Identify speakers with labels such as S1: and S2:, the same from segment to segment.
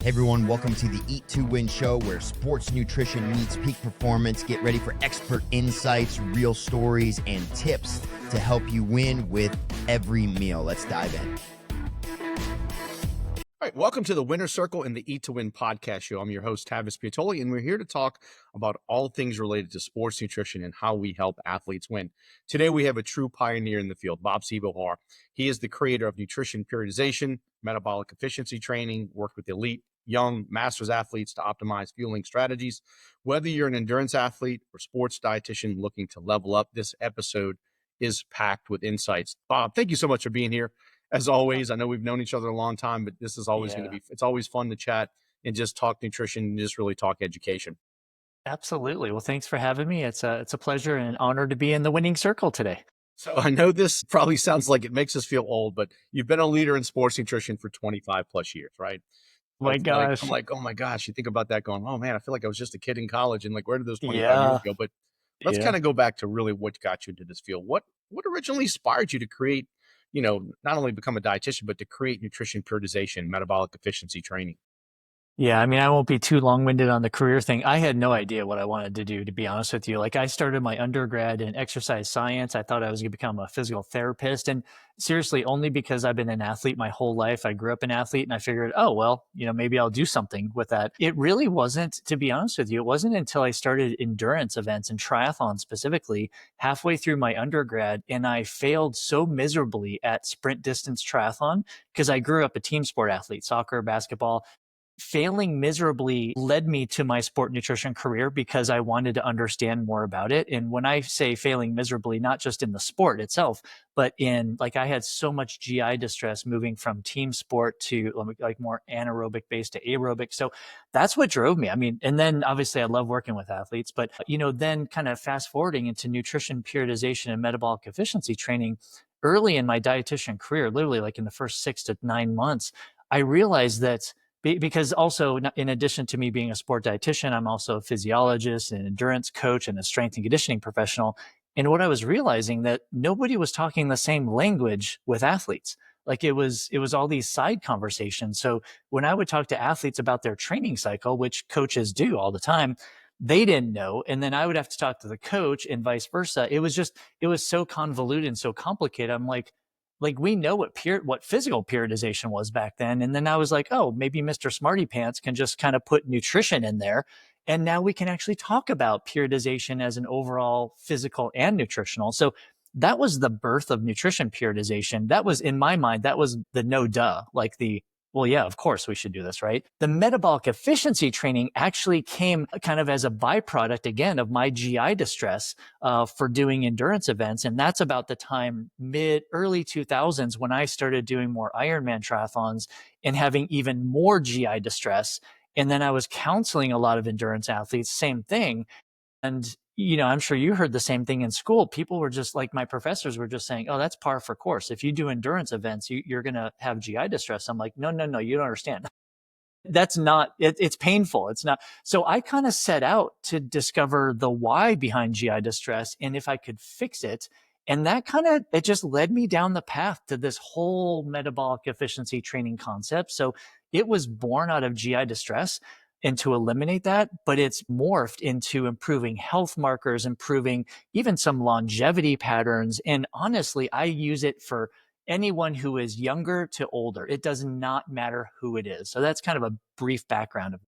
S1: Hey everyone, welcome to the Eat to Win show where sports nutrition meets peak performance. Get ready for expert insights, real stories, and tips to help you win with every meal. Let's dive in.
S2: All right, welcome to the Winner's Circle in the Eat to Win podcast show. I'm your host, Tavis Piatoli, and we're here to talk about all things related to sports nutrition and how we help athletes win. Today, we have a true pioneer in the field, Bob Seebohar. He is the creator of Nutrition Periodization, Metabolic Efficiency Training, worked with elite young masters athletes to optimize fueling strategies. Whether you're an endurance athlete or sports dietitian looking to level up, this episode is packed with insights. Bob, thank you so much for being here. As always, I know we've known each other a long time, but this is always going to be, it's always fun to chat and just talk nutrition and just really talk education.
S3: Absolutely. Well, thanks for having me. It's a pleasure and an honor to be in the winning circle today.
S2: So I know this probably sounds like it makes us feel old, but you've been a leader in sports nutrition for 25 plus years, right?
S3: My gosh.
S2: I'm like, oh my gosh, you think about that going, oh man, I feel like I was just a kid in college and like, where did those 25
S3: Yeah.
S2: years go? But let's kind of go back to really what got you into this field. What originally inspired you to create, not only become a dietitian, but to create nutrition periodization, metabolic efficiency training?
S3: Yeah, I mean, I won't be too long-winded on the career thing. I had no idea what I wanted to do, to be honest with you. Like, I started my undergrad in exercise science. I thought I was going to become a physical therapist. And seriously, only because I've been an athlete my whole life. I grew up an athlete and I figured, oh, well, maybe I'll do something with that. It really wasn't, to be honest with you, it wasn't until I started endurance events and triathlon specifically halfway through my undergrad. And I failed so miserably at sprint distance triathlon because I grew up a team sport athlete, soccer, basketball. Failing miserably led me to my sport nutrition career because I wanted to understand more about it. And when I say failing miserably, not just in the sport itself, but in I had so much GI distress moving from team sport to like more anaerobic based to aerobic. So that's what drove me. I mean, and then obviously I love working with athletes, but then kind of fast forwarding into nutrition periodization and metabolic efficiency training early in my dietitian career, literally like in the first 6 to 9 months, I realized that because also, in addition to me being a sport dietitian, I'm also a physiologist, an endurance coach, and a strength and conditioning professional. And what I was realizing that nobody was talking the same language with athletes. Like it was all these side conversations. So when I would talk to athletes about their training cycle, which coaches do all the time, they didn't know. And then I would have to talk to the coach and vice versa. It was so convoluted and so complicated. I'm like we know what physical periodization was back then. And then I was like, oh, maybe Mr. Smarty Pants can just kind of put nutrition in there. And now we can actually talk about periodization as an overall physical and nutritional. So that was the birth of nutrition periodization. That was, in my mind, that was the no duh, well, yeah, of course we should do this, right? The metabolic efficiency training actually came kind of as a byproduct, again, of my GI distress for doing endurance events. And that's about the time early 2000s when I started doing more Ironman triathlons and having even more GI distress. And then I was counseling a lot of endurance athletes, same thing. And I'm sure you heard the same thing in school. People were just my professors were just saying, oh, that's par for course. If you do endurance events, you're going to have GI distress. I'm like, no, you don't understand. That's not, it's painful. It's not. So I kind of set out to discover the why behind GI distress and if I could fix it. And that it just led me down the path to this whole metabolic efficiency training concept. So it was born out of GI distress and to eliminate that, but it's morphed into improving health markers, improving even some longevity patterns. And honestly, I use it for anyone who is younger to older. It does not matter who it is. So that's kind of a brief background of.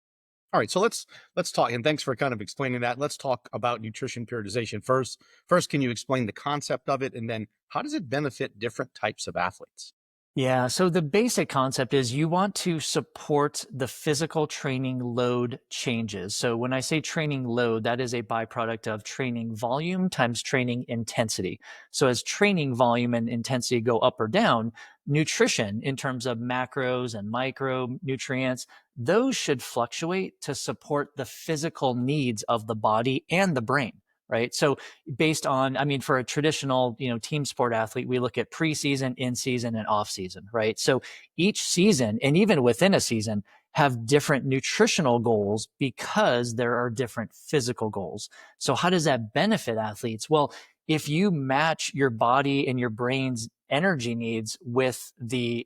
S2: All right, so let's talk, and thanks for kind of explaining that. Let's talk about nutrition periodization first. First, can you explain the concept of it, and then how does it benefit different types of athletes?
S3: Yeah. So the basic concept is you want to support the physical training load changes. So when I say training load, that is a byproduct of training volume times training intensity. So as training volume and intensity go up or down, nutrition in terms of macros and micronutrients, those should fluctuate to support the physical needs of the body and the brain. Right. So based on, for a traditional, team sport athlete, we look at preseason, in season, and off season. Right. So each season, and even within a season, have different nutritional goals because there are different physical goals. So how does that benefit athletes? Well, if you match your body and your brain's energy needs with the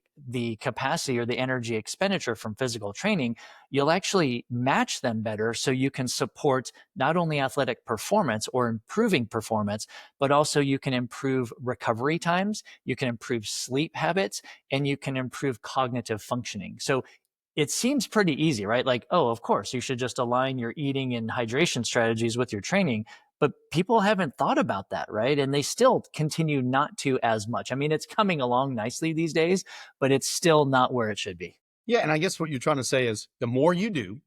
S3: capacity or the energy expenditure from physical training, you'll actually match them better so you can support not only athletic performance or improving performance, but also you can improve recovery times, you can improve sleep habits, and you can improve cognitive functioning. So it seems pretty easy, right? Like, oh, of course, you should just align your eating and hydration strategies with your training. But people haven't thought about that, right? And they still continue not to as much. I mean, it's coming along nicely these days, but it's still not where it should be.
S2: Yeah. And I guess what you're trying to say is the more you do,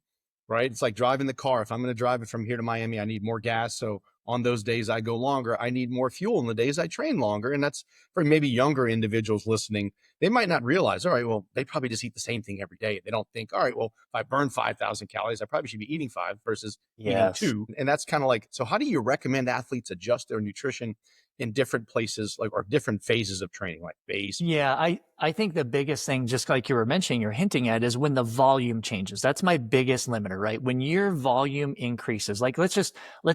S2: right? It's like driving the car. If I'm going to drive it from here to Miami, I need more gas. So on those days I go longer, I need more fuel. On the days I train longer. And that's for maybe younger individuals listening. They might not realize, all right, well, they probably just eat the same thing every day. They don't think, all right, well, if I burn 5,000 calories, I probably should be eating 5 versus eating 2. And that's kind of like, so how do you recommend athletes adjust their nutrition in different places, like, or different phases of training, like base?
S3: Yeah, I think the biggest thing, just like you were mentioning, you're hinting at, is when the volume changes. That's my biggest limiter, right? When your volume increases, like let's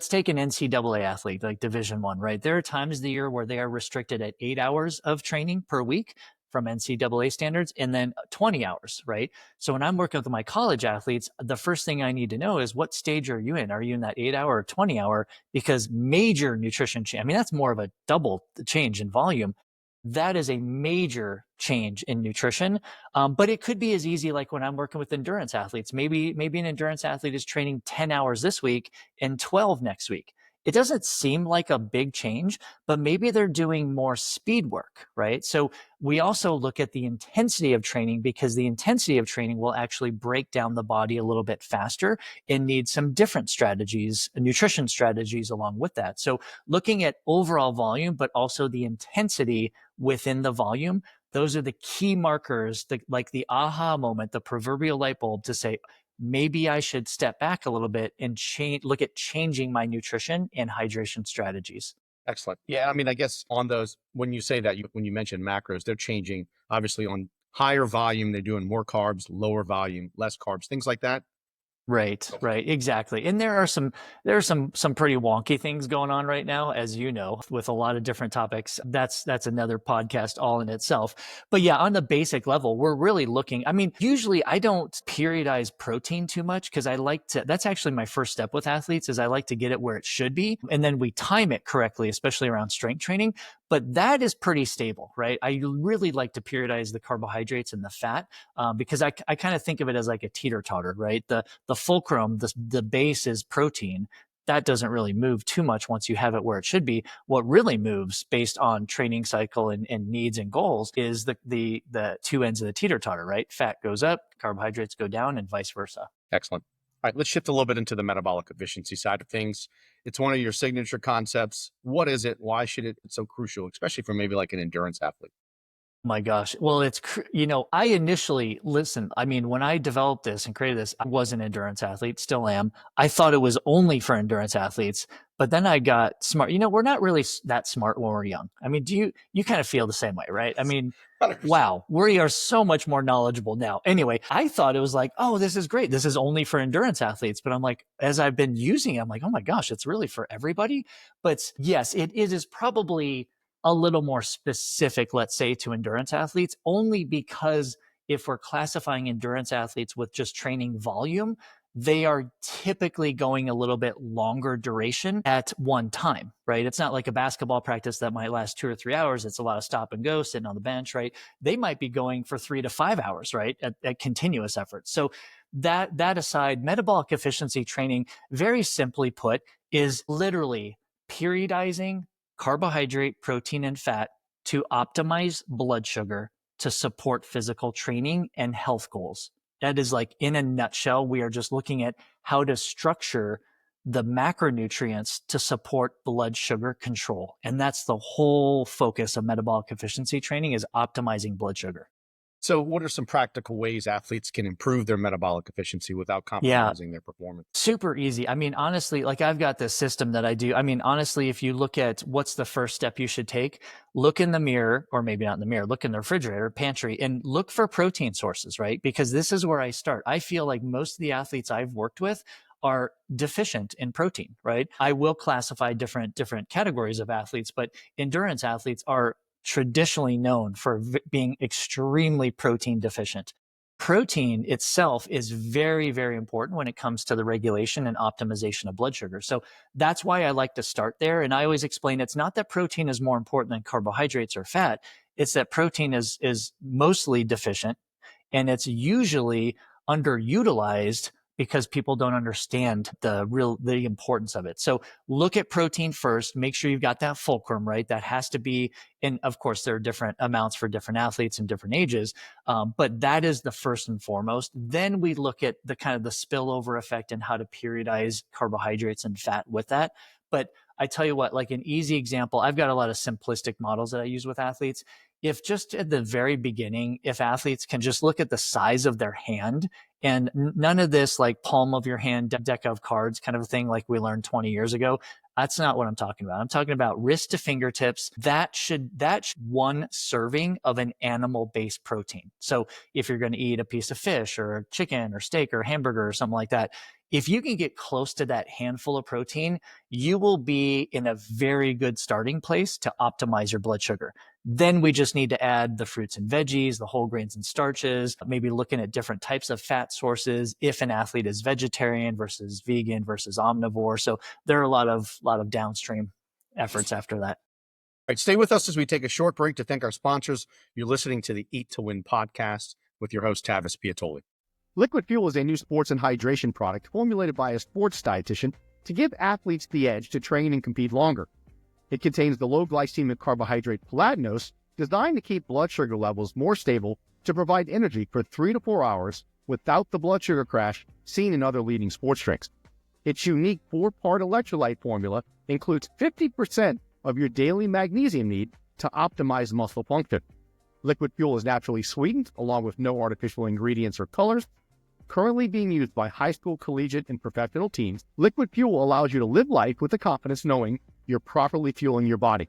S3: take an NCAA athlete, like Division I, right? There are times of the year where they are restricted at 8 hours of training per week from NCAA standards, and then 20 hours, right? So when I'm working with my college athletes, the first thing I need to know is what stage are you in? Are you in that 8 hour or 20 hour? Because major nutrition change, I mean, that's more of a double change in volume. That is a major change in nutrition. But it could be as easy like when I'm working with endurance athletes. Maybe an endurance athlete is training 10 hours this week and 12 next week. It doesn't seem like a big change, but maybe they're doing more speed work, right? So we also look at the intensity of training, because the intensity of training will actually break down the body a little bit faster and need some different strategies, nutrition strategies along with that. So looking at overall volume, but also the intensity within the volume, those are the key markers, like the aha moment, the proverbial light bulb to say, maybe I should step back a little bit and look at changing my nutrition and hydration strategies.
S2: Excellent. Yeah. I mean, I guess on those, when you say that, when you mention macros, they're changing obviously on higher volume. They're doing more carbs, lower volume, less carbs, things like that.
S3: Right, right, exactly. And there are some pretty wonky things going on right now, as you know, with a lot of different topics. That's another podcast all in itself. But yeah, on the basic level, we're really looking. I mean, usually I don't periodize protein too much because I like to. That's actually my first step with athletes, is I like to get it where it should be, and then we time it correctly, especially around strength training. But that is pretty stable, right? I really like to periodize the carbohydrates and the fat because I kind of think of it as like a teeter-totter, right? The fulcrum, the base is protein. That doesn't really move too much once you have it where it should be. What really moves based on training cycle and needs and goals is the two ends of the teeter-totter, right? Fat goes up, carbohydrates go down, and vice versa.
S2: Excellent. All right, let's shift a little bit into the metabolic efficiency side of things. It's one of your signature concepts. What is it? Why should it be so crucial, especially for maybe like an endurance athlete?
S3: My gosh. Well, I initially listened. I mean, when I developed this and created this, I was an endurance athlete, still am. I thought it was only for endurance athletes, but then I got smart. We're not really that smart when we're young. I mean, you kind of feel the same way, right? I mean,
S2: 100%.
S3: wow, we are so much more knowledgeable now. Anyway, I thought it was like, oh, this is great. This is only for endurance athletes. But I'm like, as I've been using it, I'm like, oh my gosh, it's really for everybody. But yes, it is probably a little more specific, let's say, to endurance athletes, only because if we're classifying endurance athletes with just training volume, they are typically going a little bit longer duration at one time, right? It's not like a basketball practice that might last 2 or 3 hours. It's a lot of stop and go, sitting on the bench, right? They might be going for 3 to 5 hours, right? At continuous effort. So that aside, metabolic efficiency training, very simply put, is literally periodizing carbohydrate, protein, and fat to optimize blood sugar to support physical training and health goals. That is, like, in a nutshell, we are just looking at how to structure the macronutrients to support blood sugar control. And that's the whole focus of metabolic efficiency training, is optimizing blood sugar.
S2: So what are some practical ways athletes can improve their metabolic efficiency without compromising their performance?
S3: Super easy. I mean, honestly, like, I've got this system that I do. I mean, honestly, if you look at what's the first step you should take, look in the mirror, or maybe not in the mirror, look in the refrigerator, pantry, and look for protein sources, right? Because this is where I start. I feel like most of the athletes I've worked with are deficient in protein, right? I will classify different categories of athletes, but endurance athletes are traditionally known for being extremely protein deficient. Protein itself is very, very important when it comes to the regulation and optimization of blood sugar. So that's why I like to start there. And I always explain it's not that protein is more important than carbohydrates or fat. It's that protein is mostly deficient, and it's usually underutilized because people don't understand the importance of it. So look at protein first, make sure you've got that fulcrum, right? That has to be, and of course there are different amounts for different athletes and different ages, but that is the first and foremost. Then we look at the kind of the spillover effect and how to periodize carbohydrates and fat with that. But I tell you what, like an easy example, I've got a lot of simplistic models that I use with athletes. If just at the very beginning, if athletes can just look at the size of their hand and none of this like palm of your hand deck of cards kind of thing like we learned 20 years ago, that's not what I'm talking about. I'm talking about wrist to fingertips. That's one serving of an animal-based protein. So if you're going to eat a piece of fish or chicken or steak or hamburger or something like that, if you can get close to that handful of protein, you will be in a very good starting place to optimize your blood sugar. Then we just need to add the fruits and veggies, the whole grains and starches, maybe looking at different types of fat sources if an athlete is vegetarian versus vegan versus omnivore. So there are a lot of downstream efforts after that.
S2: All right, stay with us as we take a short break to thank our sponsors. You're listening to the Eat to Win podcast with your host, Tavis Piatoli.
S4: Liquid Fuel is a new sports and hydration product formulated by a sports dietitian to give athletes the edge to train and compete longer. It contains the low glycemic carbohydrate platinose, designed to keep blood sugar levels more stable to provide energy for 3 to 4 hours without the blood sugar crash seen in other leading sports drinks. Its unique 4-part electrolyte formula includes 50% of your daily magnesium need to optimize muscle function. Liquid Fuel is naturally sweetened, along with no artificial ingredients or colors. Currently being used by high school, collegiate, and professional teams, Liquid Fuel allows you to live life with the confidence knowing you're properly fueling your body.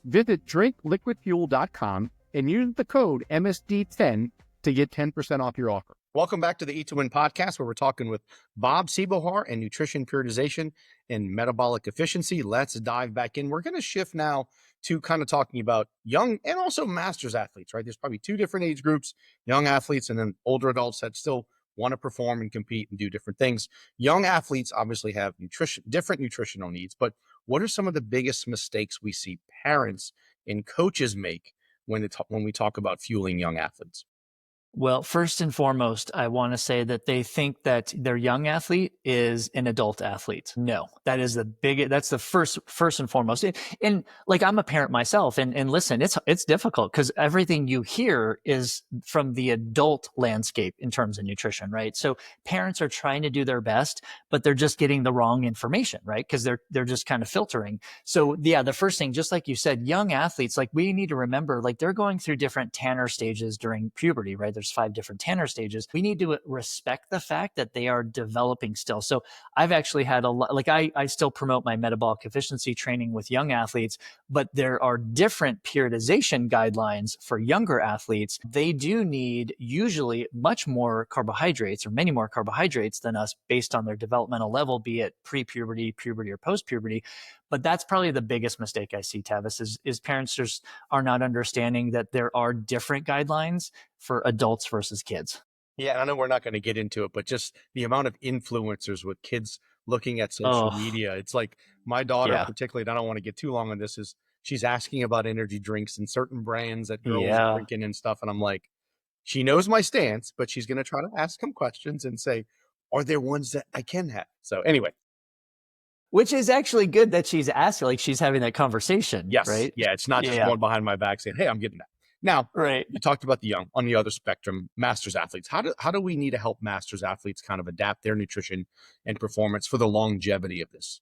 S4: Visit drinkliquidfuel.com and use the code MSD10 to get 10% off your offer.
S2: Welcome back to the Eat to Win podcast, where we're talking with Bob Seebohar and Nutrition Periodization and Metabolic Efficiency. Let's dive back in. We're going to shift now to kind of talking about young and also masters athletes, right? There's probably 2 different age groups, young athletes and then older adults that still want to perform and compete and do different things. Young athletes obviously have different nutritional needs, but what are some of the biggest mistakes we see parents and coaches make when we talk about fueling young athletes?
S3: Well, first and foremost, I want to say that they think that their young athlete is an adult athlete. No, that's the first and foremost. And like, I'm a parent myself, and listen, it's difficult because everything you hear is from the adult landscape in terms of nutrition, right? So parents are trying to do their best, but they're just getting the wrong information, right? Because they're just kind of filtering. So yeah, the first thing, just like you said, young athletes, like we need to remember, like they're going through different Tanner stages during puberty, right? There's 5 different Tanner stages. We need to respect the fact that they are developing still. So I've actually had a lot, like I still promote my metabolic efficiency training with young athletes, but there are different periodization guidelines for younger athletes. They do need usually much more carbohydrates or many more carbohydrates than us based on their developmental level, be it pre-puberty, puberty, or post-puberty. But that's probably the biggest mistake I see, Tavis, is parents just are not understanding that there are different guidelines for adults versus kids.
S2: Yeah, I know we're not going to get into it, but just the amount of influencers with kids looking at social media. It's like my daughter, particularly, and I don't want to get too long on this, is she's asking about energy drinks and certain brands that girls are drinking and stuff. And I'm like, she knows my stance, but she's going to try to ask some questions and say, are there ones that I can have? So anyway.
S3: Which is actually good that she's asking, like she's having that conversation.
S2: Yes.
S3: Right.
S2: Yeah. It's not just going behind my back saying, hey, I'm getting that. Now, you talked about the young on the other spectrum, masters athletes. How do we need to help masters athletes kind of adapt their nutrition and performance for the longevity of this?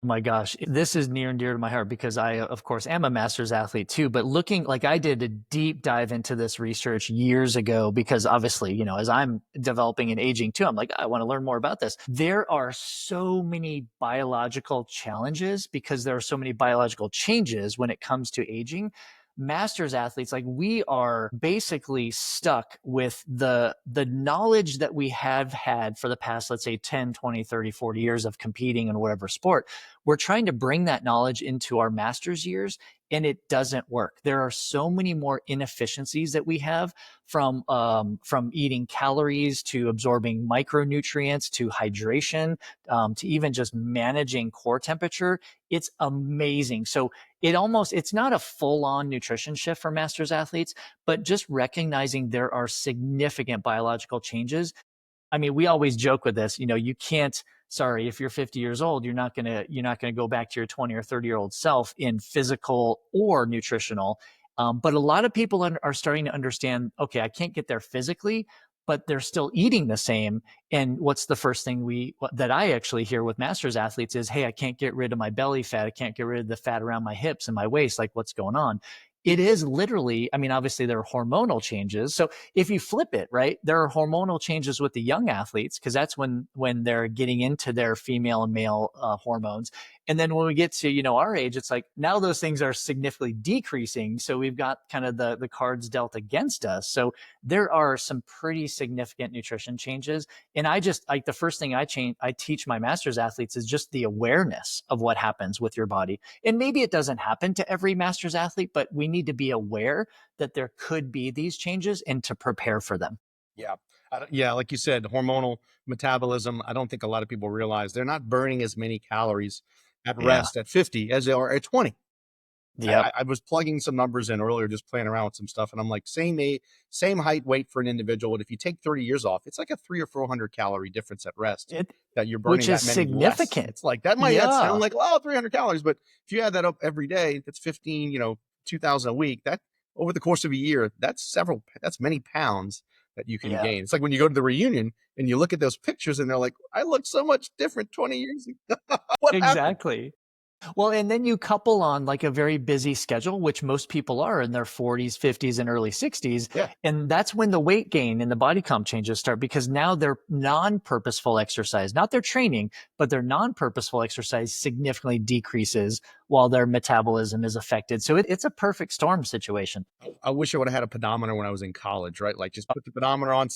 S3: Oh my gosh, this is near and dear to my heart because I, of course, am a master's athlete too. But looking, like I did a deep dive into this research years ago because obviously, you know, as I'm developing and aging too, I'm like, I want to learn more about this. There are so many biological challenges because there are so many biological changes when it comes to aging. Masters athletes, like we are basically stuck with the knowledge that we have had for the past, let's say 10, 20, 30, 40 years of competing in whatever sport. We're trying to bring that knowledge into our master's years and it doesn't work. There are so many more inefficiencies that we have from eating calories to absorbing micronutrients to hydration to even just managing core temperature. It's amazing. So it's not a full-on nutrition shift for masters athletes, but just recognizing there are significant biological changes. I mean, we always joke with this, you can't, sorry, if you're 50 years old, you're not going to go back to your 20 or 30-year-old self in physical or nutritional. But a lot of people are starting to understand, okay, I can't get there physically, but they're still eating the same. And what's the first thing that I actually hear with masters athletes is, hey, I can't get rid of my belly fat. I can't get rid of the fat around my hips and my waist. Like, what's going on? It is literally, I mean, obviously there are hormonal changes. So if you flip it, right, there are hormonal changes with the young athletes, because that's when they're getting into their female and male hormones. And then when we get to, our age, it's like now those things are significantly decreasing. So we've got kind of the cards dealt against us. So there are some pretty significant nutrition changes. And I just like the first thing I teach my masters athletes is just the awareness of what happens with your body. And maybe it doesn't happen to every masters athlete, but we need to be aware that there could be these changes and to prepare for them.
S2: Yeah. Yeah. Like you said, hormonal metabolism. I don't think a lot of people realize they're not burning as many calories at rest at 50 as they are at 20.
S3: Yeah.
S2: I was plugging some numbers in earlier, just playing around with some stuff. And I'm like, same height, weight for an individual. And if you take 30 years off, it's like a 300 or 400 calorie difference at rest that you're burning.
S3: Which is
S2: that many
S3: significant.
S2: Less. It's like that might sound like, 300 calories. But if you add that up every day, that's 15, 2,000 a week. That over the course of a year, that's many pounds that you can gain. It's like when you go to the reunion and you look at those pictures and they're like, I look so much different 20 years ago. What
S3: exactly.
S2: happened?
S3: Well, and then you couple on like a very busy schedule, which most people are in their 40s, 50s, and early 60s.
S2: Yeah.
S3: And that's when the weight gain and the body comp changes start, because now their non-purposeful exercise, not their training, but their non-purposeful exercise significantly decreases while their metabolism is affected. So it's a perfect storm situation.
S2: I wish I would have had a pedometer when I was in college, right? Like just put the pedometer on,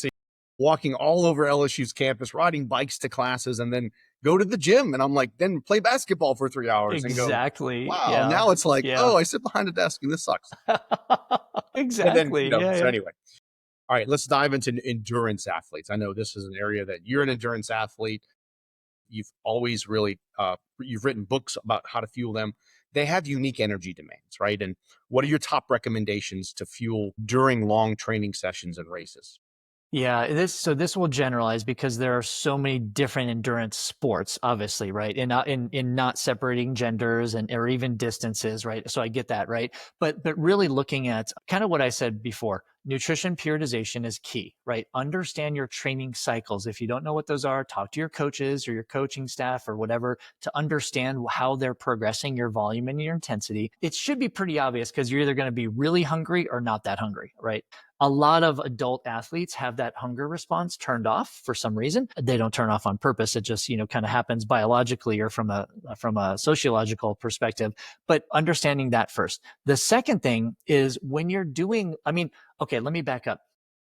S2: walking all over LSU's campus, riding bikes to classes, and then go to the gym. And I'm like, then play basketball for 3 hours
S3: exactly.
S2: And go, wow.
S3: Yeah.
S2: Now it's like, oh, I sit behind a desk and this sucks.
S3: exactly.
S2: Then, so anyway, all right, let's dive into endurance athletes. I know this is an area that you're an endurance athlete. You've always really, you've written books about how to fuel them. They have unique energy demands, right? And what are your top recommendations to fuel during long training sessions and races?
S3: Yeah, this will generalize because there are so many different endurance sports, obviously, right? In not separating genders or even distances, right? So I get that, right? But really looking at kind of what I said before, nutrition periodization is key, right? Understand your training cycles. If you don't know what those are, talk to your coaches or your coaching staff or whatever to understand how they're progressing your volume and your intensity. It should be pretty obvious because you're either going to be really hungry or not that hungry, right? A lot of adult athletes have that hunger response turned off for some reason. They don't turn off on purpose. It just, kind of happens biologically or from a sociological perspective, but understanding that first. The second thing is when you're doing, okay, let me back up.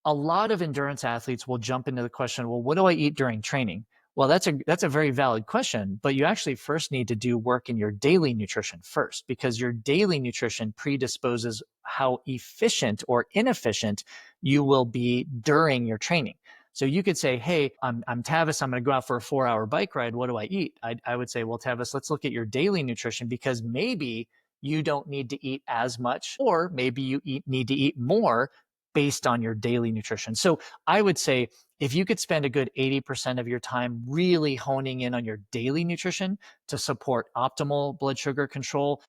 S3: A lot of endurance athletes will jump into the question, well, what do I eat during training? Well, that's a very valid question, but you actually first need to do work in your daily nutrition first, because your daily nutrition predisposes how efficient or inefficient you will be during your training. So you could say, hey, I'm Tavis, I'm going to go out for a 4-hour bike ride. What do I eat? I would say, well, Tavis, let's look at your daily nutrition, because maybe you don't need to eat as much, or maybe you need to eat more based on your daily nutrition. So I would say if you could spend a good 80% of your time really honing in on your daily nutrition to support optimal blood sugar control,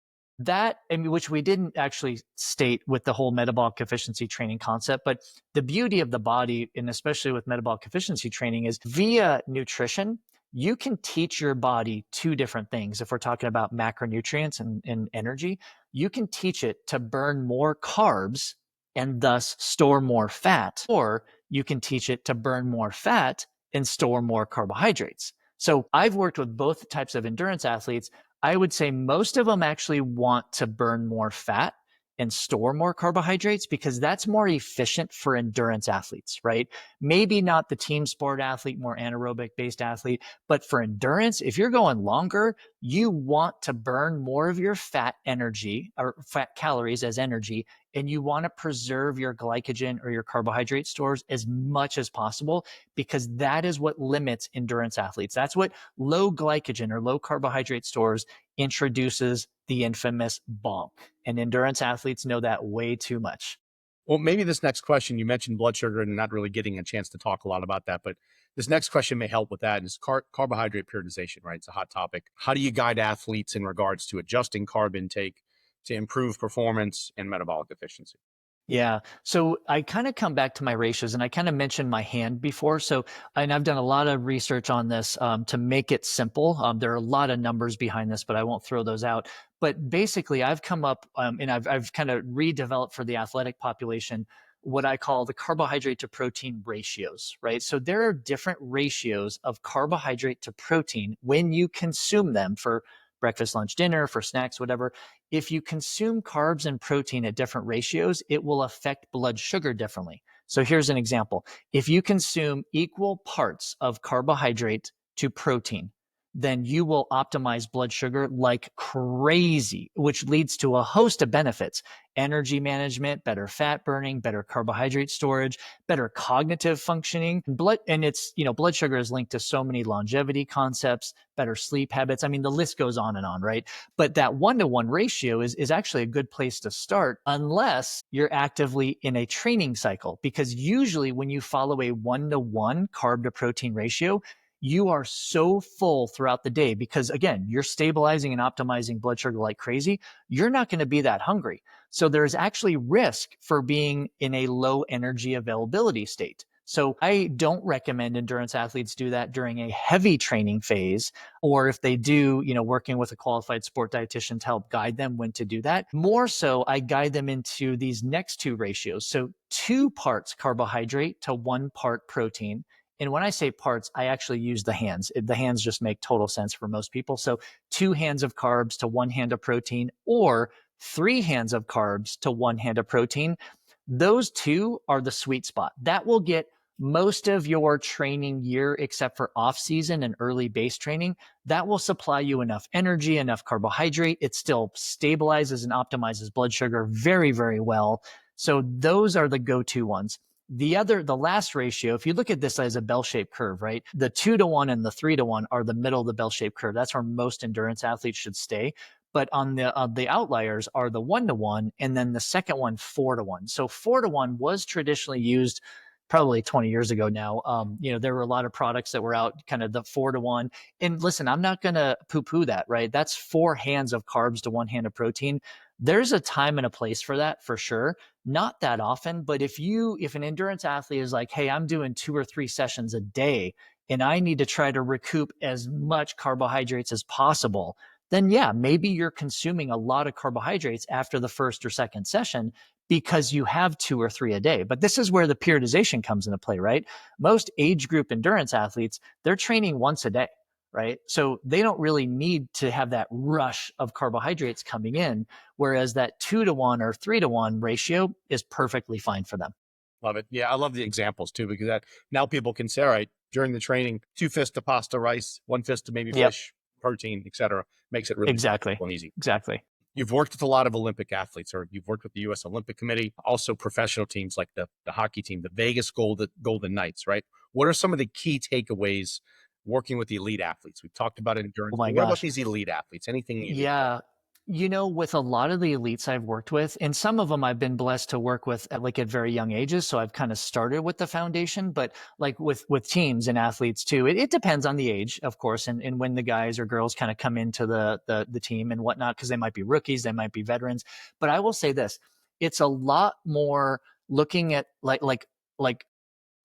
S3: which we didn't actually state with the whole metabolic efficiency training concept, but the beauty of the body, and especially with metabolic efficiency training, is via nutrition, you can teach your body two different things. If we're talking about macronutrients and energy, you can teach it to burn more carbs and thus store more fat, or you can teach it to burn more fat and store more carbohydrates. So I've worked with both types of endurance athletes. I would say most of them actually want to burn more fat, and store more carbohydrates because that's more efficient for endurance athletes, right? Maybe not the team sport athlete, more anaerobic based athlete, but for endurance, if you're going longer, you want to burn more of your fat energy or fat calories as energy, and you want to preserve your glycogen or your carbohydrate stores as much as possible because that is what limits endurance athletes. That's what low glycogen or low carbohydrate stores introduces the infamous bonk. And endurance athletes know that way too much.
S2: Well, maybe this next question, you mentioned blood sugar and not really getting a chance to talk a lot about that, but this next question may help with that. And it's carbohydrate periodization, right? It's a hot topic. How do you guide athletes in regards to adjusting carb intake to improve performance and metabolic efficiency?
S3: Yeah. So I kind of come back to my ratios and I kind of mentioned my hand before. So, and I've done a lot of research on this to make it simple. There are a lot of numbers behind this, but I won't throw those out. But basically, I've come up and I've kind of redeveloped for the athletic population what I call the carbohydrate to protein ratios, right? So there are different ratios of carbohydrate to protein when you consume them for breakfast, lunch, dinner, for snacks, whatever. If you consume carbs and protein at different ratios, it will affect blood sugar differently. So here's an example. If you consume equal parts of carbohydrate to protein, then you will optimize blood sugar like crazy, which leads to a host of benefits: energy management, better fat burning, better carbohydrate storage, better cognitive functioning. Blood sugar is linked to so many longevity concepts, better sleep habits. I mean, the list goes on and on, right? But that 1-to-1 ratio is actually a good place to start unless you're actively in a training cycle, because usually when you follow a 1-to-1 carb to protein ratio, you are so full throughout the day because, again, you're stabilizing and optimizing blood sugar like crazy. You're not going to be that hungry. So there's actually risk for being in a low energy availability state. So I don't recommend endurance athletes do that during a heavy training phase, or if they do, working with a qualified sport dietitian to help guide them when to do that. More so, I guide them into these next two ratios. So 2 parts carbohydrate to 1 part protein. And when I say parts, I actually use the hands. The hands just make total sense for most people. So 2 hands of carbs to 1 hand of protein, or 3 hands of carbs to 1 hand of protein. Those 2 are the sweet spot. That will get most of your training year, except for off season and early base training. That will supply you enough energy, enough carbohydrate. It still stabilizes and optimizes blood sugar very, very well. So those are the go-to ones. The last ratio, if you look at this as a bell-shaped curve, right? The 2-to-1 and the 3-to-1 are the middle of the bell-shaped curve. That's where most endurance athletes should stay. But on the outliers are the 1-to-1 and then the second one 4-to-1. So 4-to-1 was traditionally used probably 20 years ago now. There were a lot of products that were out kind of the 4-to-1. And listen, I'm not going to poo-poo that, right? That's 4 hands of carbs to 1 hand of protein. There's a time and a place for that for sure. Not that often, but if an endurance athlete is like, hey, I'm doing 2 or 3 sessions a day and I need to try to recoup as much carbohydrates as possible, then yeah, maybe you're consuming a lot of carbohydrates after the first or second session because you have 2 or 3 a day. But this is where the periodization comes into play, right? Most age group endurance athletes, they're training once a day, right? So they don't really need to have that rush of carbohydrates coming in, whereas that 2-to-1 or 3-to-1 ratio is perfectly fine for them.
S2: Love it. Yeah, I love the examples too, because that now people can say, all right, during the training, 2 fists of pasta, rice, 1 fist of maybe fish, protein, etc. Makes it really
S3: exactly
S2: simple and easy.
S3: Exactly.
S2: You've worked with a lot of Olympic athletes, or you've worked with the U.S. Olympic Committee, also professional teams like the hockey team, the Vegas Golden Knights, right? What are some of the key takeaways working with the elite athletes? We've talked about endurance.
S3: Oh my
S2: What
S3: gosh.
S2: about these elite athletes? Anything?
S3: Yeah. With a lot of the elites I've worked with, and some of them I've been blessed to work with at very young ages. So I've kind of started with the foundation, but like with teams and athletes too, it depends on the age, of course, and when the guys or girls kind of come into the team and whatnot, because they might be rookies, they might be veterans. But I will say this, it's a lot more looking at like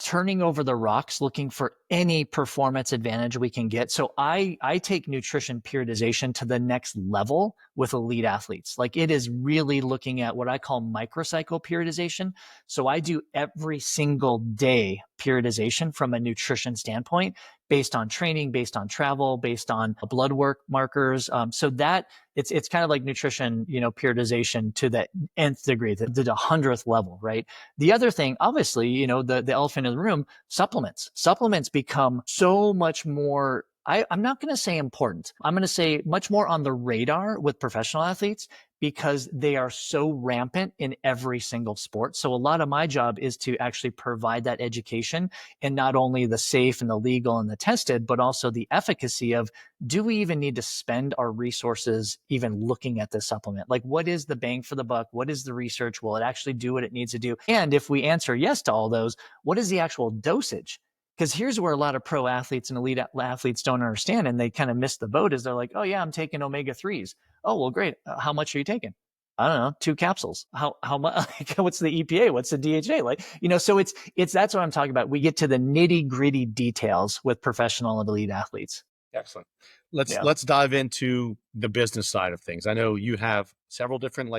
S3: turning over the rocks, looking for any performance advantage we can get. So I take nutrition periodization to the next level with elite athletes. Like, it is really looking at what I call microcycle periodization. So I do every single day periodization from a nutrition standpoint, based on training, based on travel, based on blood work markers. So that it's kind of like nutrition, periodization to the nth degree, the 100th level, right? The other thing, obviously, the elephant in the room, supplements become so much more, I'm not going to say important. I'm going to say much more on the radar with professional athletes because they are so rampant in every single sport. So a lot of my job is to actually provide that education, and not only the safe and the legal and the tested, but also the efficacy of, do we even need to spend our resources even looking at this supplement? Like, what is the bang for the buck? What is the research? Will it actually do what it needs to do? And if we answer yes to all those, what is the actual dosage? Because here's where a lot of pro athletes and elite athletes don't understand, and they kind of miss the boat, is they're like, oh yeah, I'm taking omega-3s. Oh, well, great. How much are you taking? I don't know, 2 capsules. How much? Like, what's the EPA? What's the DHA? Like, so it's that's what I'm talking about. We get to the nitty gritty details with professional and elite athletes.
S2: Excellent. Let's dive into the business side of things. I know you have several different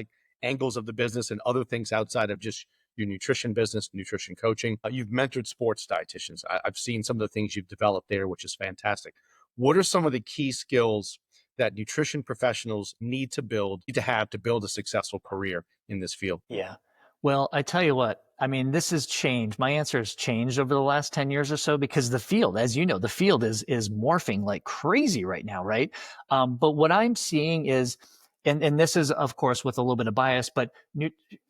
S2: angles of the business and other things outside of just your nutrition business, nutrition coaching. You've mentored sports dietitians. I've seen some of the things you've developed there, which is fantastic. What are some of the key skills that nutrition professionals need to have to build a successful career in this field?
S3: Yeah. Well, I tell you what, I mean, this has changed. My answer has changed over the last 10 years or so because the field, as you know, the field is morphing like crazy right now, right? But what I'm seeing is, and this is, of course, with a little bit of bias, but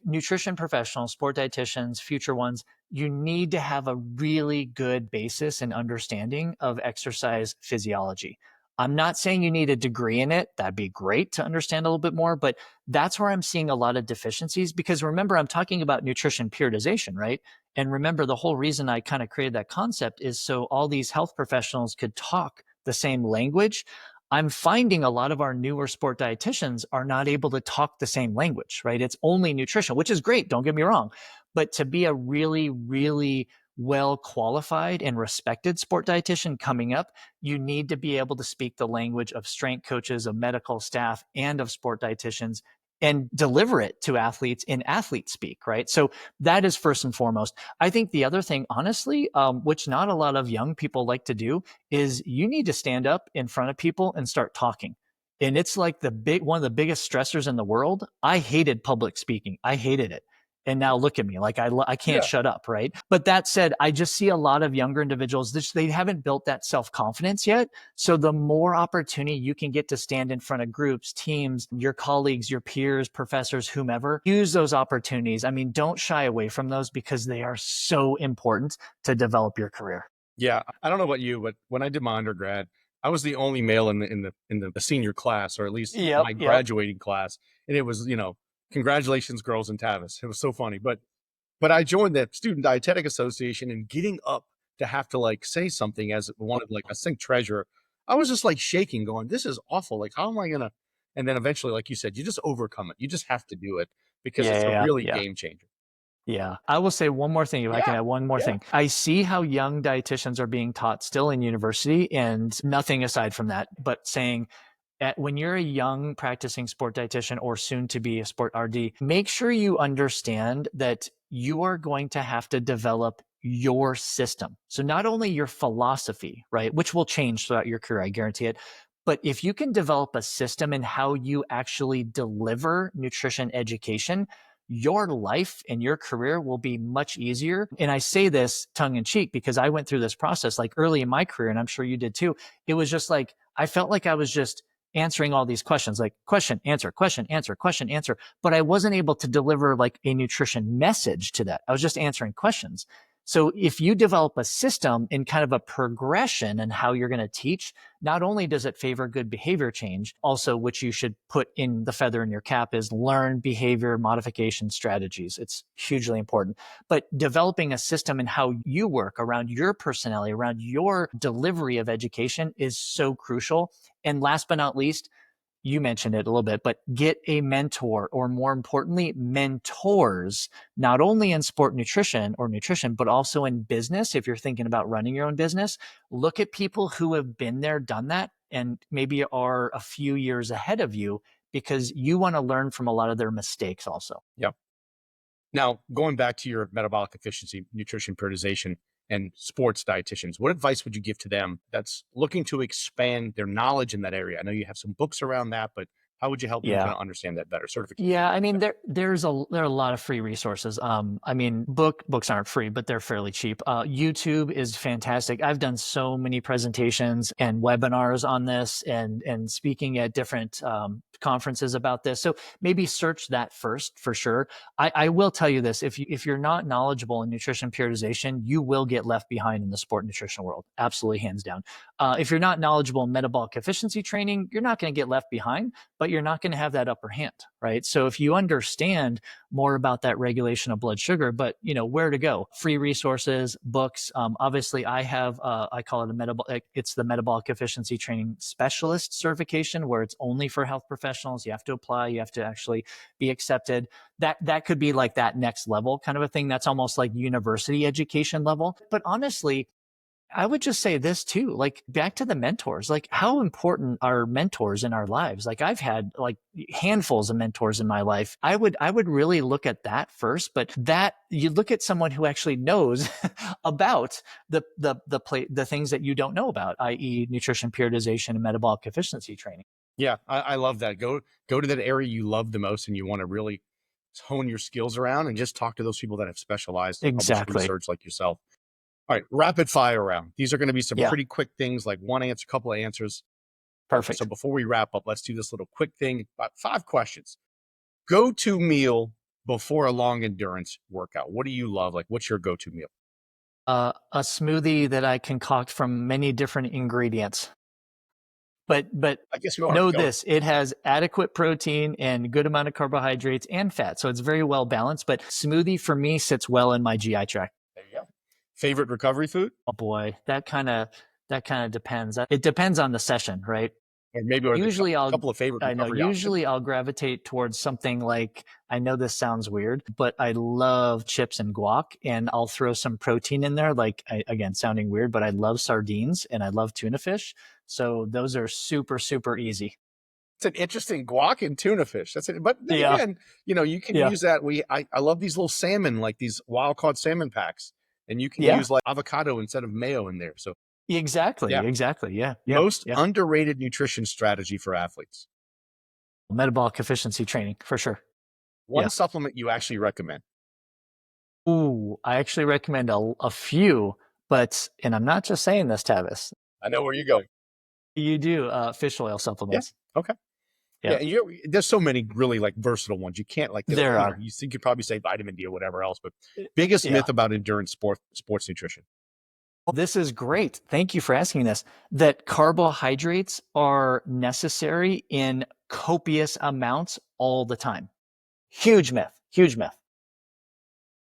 S3: nutrition professionals, sport dietitians, future ones, you need to have a really good basis and understanding of exercise physiology. I'm not saying you need a degree in it. That'd be great to understand a little bit more, but that's where I'm seeing a lot of deficiencies because remember, I'm talking about nutrition periodization, right? And remember, the whole reason I kind of created that concept is so all these health professionals could talk the same language. I'm finding a lot of our newer sport dietitians are not able to talk the same language, right? It's only nutrition, which is great. Don't get me wrong. But to be a really, really well qualified and respected sport dietitian coming up, you need to be able to speak the language of strength coaches, of medical staff, and of sport dietitians and deliver it to athletes in athlete speak, right? So that is first and foremost. I think the other thing, honestly, which not a lot of young people like to do, is you need to stand up in front of people and start talking. And it's like one of the biggest stressors in the world. I hated public speaking. I hated it. And now look at me, like I can't shut up, right? But that said, I just see a lot of younger individuals, they haven't built that self-confidence yet. So the more opportunity you can get to stand in front of groups, teams, your colleagues, your peers, professors, whomever, use those opportunities. I mean, don't shy away from those because they are so important to develop your career.
S2: Yeah. I don't know about you, but when I did my undergrad, I was the only male in the senior class, or at least my graduating class. And it was, congratulations, girls in Tavis. It was so funny. But I joined the Student Dietetic Association, and getting up to have to say something as one of I think treasurer, I was just shaking, going, this is awful. Like, how am I gonna? And then eventually, like you said, you just overcome it. You just have to do it because it's a really game changer.
S3: Yeah. I will say one more thing, if I can add one more thing. I see how young dietitians are being taught still in university, and nothing aside from that, but saying, when you're a young practicing sport dietitian or soon to be a sport RD, make sure you understand that you are going to have to develop your system. So not only your philosophy, right, which will change throughout your career, I guarantee it, but if you can develop a system in how you actually deliver nutrition education, your life and your career will be much easier. And I say this tongue in cheek because I went through this process early in my career, and I'm sure you did too. It was just I felt like I was just answering all these questions, question, answer, question, answer, question, answer. But I wasn't able to deliver a nutrition message to that. I was just answering questions. So if you develop a system in kind of a progression in how you're going to teach, not only does it favor good behavior change, also, which you should put in the feather in your cap, is learn behavior modification strategies. It's hugely important. But developing a system in how you work around your personality, around your delivery of education is so crucial. And last but not least, you mentioned it a little bit, but get a mentor, or more importantly, mentors, not only in sport nutrition, but also in business. If you're thinking about running your own business, look at people who have been there, done that, and maybe are a few years ahead of you, because you want to learn from a lot of their mistakes also.
S2: Yep. Now, going back to your metabolic efficiency, nutrition periodization, and sports dietitians? What advice would you give to them that's looking to expand their knowledge in that area? I know you have some books around that, but how would you help them kind of understand that better? Certification.
S3: Yeah, I mean, there are a lot of free resources. I mean, books aren't free, but they're fairly cheap. YouTube is fantastic. I've done so many presentations and webinars on this, and speaking at different conferences about this. So maybe search that first for sure. I will tell you this: if you're not knowledgeable in nutrition periodization, you will get left behind in the sport nutrition world. Absolutely, hands down. If you're not knowledgeable in metabolic efficiency training, you're not going to get left behind, but you're not going to have that upper hand, right? So if you understand more about that regulation of blood sugar, but where to go, free resources, books. Obviously I have, I call it it's the Metabolic Efficiency Training Specialist certification, where it's only for health professionals. You have to apply, you have to actually be accepted. That could be like that next level kind of a thing. That's almost like university education level. But honestly, I would just say this too, like back to the mentors, like how important are mentors in our lives? Like I've had like handfuls of mentors in my life. I would really look at that first, but that you look at someone who actually knows about the things that you don't know about, i.e. nutrition periodization and metabolic efficiency training.
S2: Yeah, I love that. Go to that area you love the most and you want to really hone your skills around, and just talk to those people that have specialized in published research like yourself. All right, rapid fire round. These are going to be some pretty quick things, like one answer, couple of answers.
S3: Perfect.
S2: So before we wrap up, let's do this little quick thing. About 5 questions. Go-to meal before a long endurance workout. What do you love? Like, what's your go-to meal?
S3: A smoothie that I concoct from many different ingredients. But
S2: I guess you
S3: know this, it has adequate protein and good amount of carbohydrates and fat. So it's very well balanced. But smoothie for me sits well in my GI tract.
S2: There you go. Favorite recovery food?
S3: Oh boy, that kind of depends. It depends on the session, right?
S2: Or maybe
S3: usually
S2: a couple of favorite recovery
S3: usually I'll gravitate towards something like, I know this sounds weird, but I love chips and guac, and I'll throw some protein in there. Like, again, sounding weird, but I love sardines and I love tuna fish. So those are super, super easy.
S2: It's an interesting guac and tuna fish. That's it. But again, you can use that. I love these little salmon, like these wild caught salmon packs. And you can use like avocado instead of mayo in there. So
S3: exactly. Yeah.
S2: Most underrated nutrition strategy for athletes.
S3: Metabolic efficiency training, for sure.
S2: One supplement you actually recommend.
S3: Ooh, I actually recommend a few, and I'm not just saying this, Tavis.
S2: I know where you're going.
S3: You do fish oil supplements.
S2: Yeah. Okay. Yeah, there's so many really like versatile ones. You can't like
S3: there are.
S2: You could probably say vitamin D or whatever else, but biggest myth about endurance sports nutrition.
S3: This is great. Thank you for asking this. That carbohydrates are necessary in copious amounts all the time. Huge myth.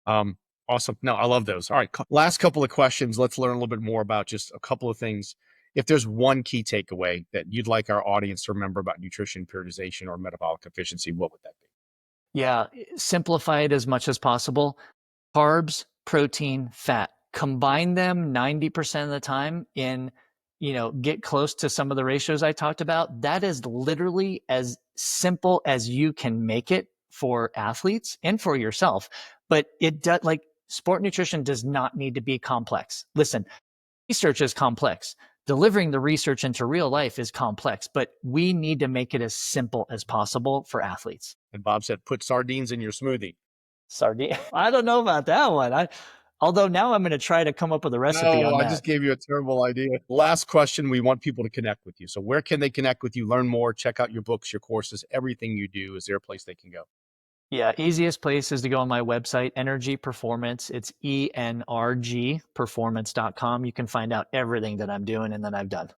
S2: Awesome. No, I love those. All right. Last couple of questions. Let's learn a little bit more about just a couple of things. If there's one key takeaway that you'd like our audience to remember about nutrition periodization or metabolic efficiency, what would that be?
S3: Yeah. Simplify it as much as possible. Carbs, protein, fat. Combine them 90% of the time in, get close to some of the ratios I talked about. That is literally as simple as you can make it for athletes and for yourself. But it does, like, sport nutrition does not need to be complex. Listen, research is complex. Delivering the research into real life is complex, but we need to make it as simple as possible for athletes.
S2: And Bob said, put sardines in your smoothie.
S3: Sardine? I don't know about that one. Although now I'm going to try to come up with a recipe on that.
S2: I just gave you a terrible idea. Last question, we want people to connect with you. So where can they connect with you, learn more, check out your books, your courses, everything you do? Is there a place they can go?
S3: Yeah, easiest place is to go on my website, Energy Performance. It's ENRGperformance.com. You can find out everything that I'm doing and that I've done.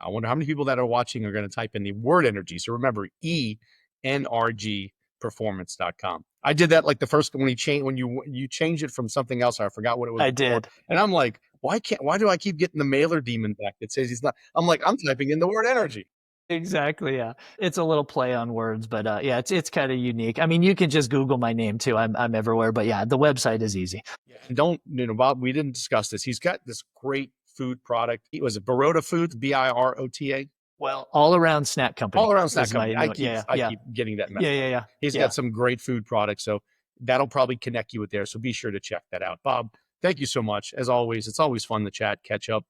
S2: I wonder how many people that are watching are going to type in the word energy. So remember, ENRGperformance.com. I did that like the first when you change it from something else. I forgot what it was.
S3: I did.
S2: And I'm like, why do I keep getting the mailer demon back that says he's not? I'm like, I'm typing in the word energy.
S3: Exactly. Yeah. It's a little play on words, but it's kind of unique. I mean, you can just Google my name too. I'm everywhere, but yeah, the website is easy.
S2: Yeah. And Bob, we didn't discuss this. He's got this great food product. Was it Birota Foods, BIROTA?
S3: Well, All Around Snack Company.
S2: All Around Snack Company. I keep getting that message.
S3: Yeah.
S2: He's got some great food products. So that'll probably connect you with there. So be sure to check that out. Bob, Thank you so much. As always, it's always fun to chat, catch up,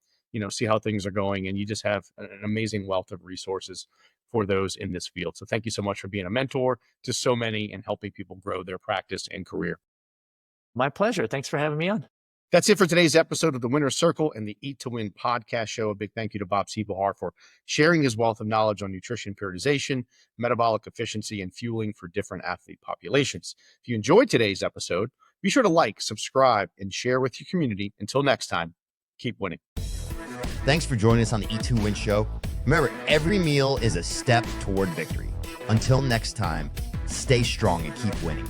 S2: see how things are going. And you just have an amazing wealth of resources for those in this field. So thank you so much for being a mentor to so many and helping people grow their practice and career.
S3: My pleasure. Thanks for having me on.
S2: That's it for today's episode of the Winner's Circle and the Eat to Win podcast show. A big thank you to Bob Seebohar for sharing his wealth of knowledge on nutrition periodization, metabolic efficiency, and fueling for different athlete populations. If you enjoyed today's episode, be sure to like, subscribe, and share with your community. Until next time, keep winning.
S1: Thanks for joining us on the Eat to Win show. Remember, every meal is a step toward victory. Until next time, stay strong and keep winning.